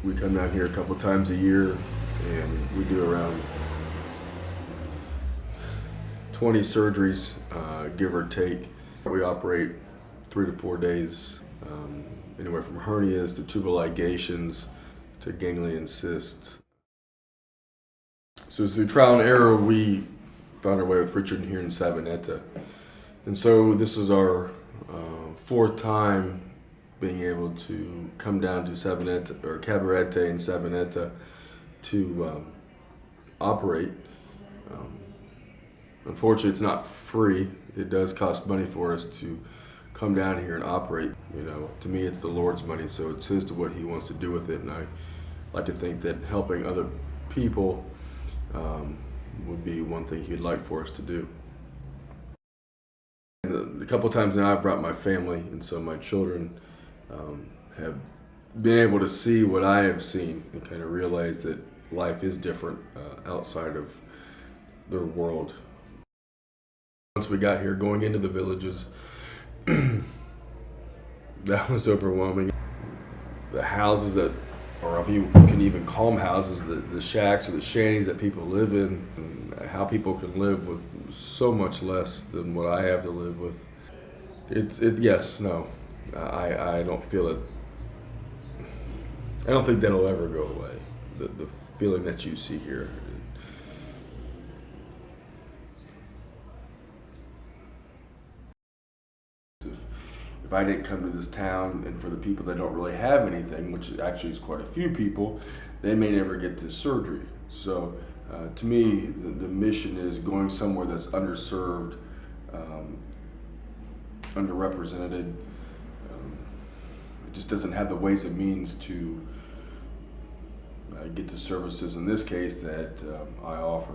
We come down here a couple times a year, and we do around 20 surgeries, give or take. We operate 3 to 4 days, anywhere from hernias to tubal ligations to ganglion cysts. So through trial and error, we found our way with Richard here in Savinetta. And so this is our fourth time being able to come down to Savinetta, or Cabarete in Savinetta, to operate. Unfortunately, it's not free. It does cost money for us to come down here and operate. You know, to me, it's the Lord's money, so it's His to what He wants to do with it. And I like to think that helping other people would be one thing He'd like for us to do. And the couple times now I've brought my family, and so my children have been able to see what I have seen and kind of realize that life is different outside of their world. Once we got here, going into the villages, that was overwhelming. The houses that, or if you can even call them houses, the shacks or the shanties that people live in, and how people can live with so much less than what I have to live with. Yes, no, I don't feel it. I don't think that'll ever go away. The feeling that you see here. If I didn't come to this town, and for the people that don't really have anything, which actually is quite a few people, they may never get this surgery. So to me, the mission is going somewhere that's underserved, underrepresented. It just doesn't have the ways and means to get the services, in this case, that I offer.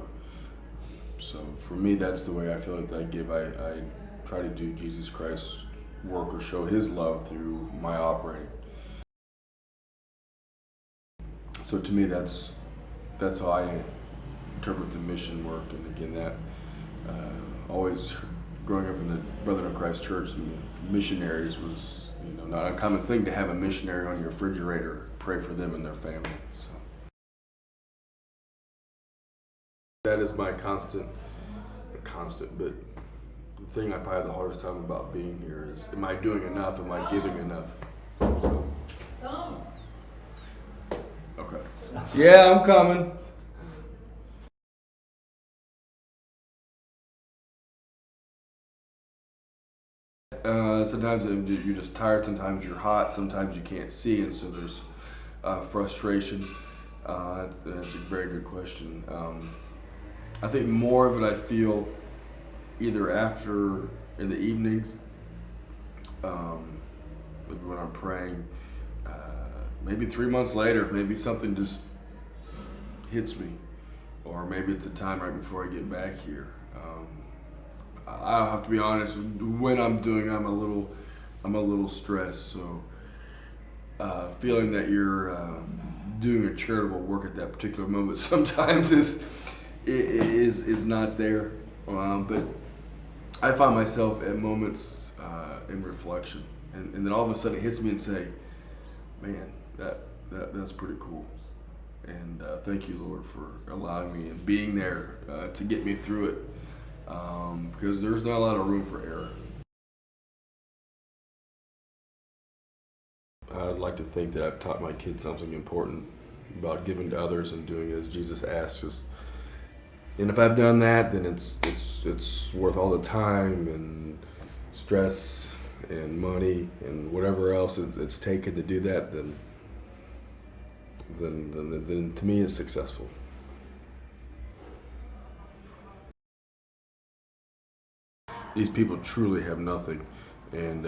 So for me, that's the way I feel like I give. I try to do Jesus Christ's work or show His love through my operating. So to me, that's how I interpret the mission work. And again, that always growing up in the Brethren of Christ Church, missionaries was not an uncommon thing to have a missionary on your refrigerator. Pray for them and their family. So that is my constant, but the thing I probably have the hardest time about being here is, am I doing enough? Am I giving enough? So. Okay. Yeah, I'm coming. Sometimes you're just tired, sometimes you're hot, sometimes you can't see, and so there's frustration. That's a very good question. I think more of it I feel either after, in the evenings, when I'm praying, maybe 3 months later, maybe something just hits me, or maybe it's the time right before I get back here. I have to be honest, when I'm doing, I'm a little stressed, so feeling that you're doing a charitable work at that particular moment sometimes is not there, but I find myself at moments in reflection, and then all of a sudden it hits me and say, man, that's pretty cool. And thank you, Lord, for allowing me and being there to get me through it, because there's not a lot of room for error. I'd like to think that I've taught my kids something important about giving to others and doing as Jesus asks us. And if I've done that, then it's worth all the time and stress and money and whatever else it's taken to do that. Then to me, it's successful. These people truly have nothing, and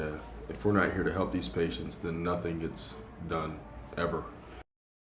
if we're not here to help these patients, then nothing gets done ever.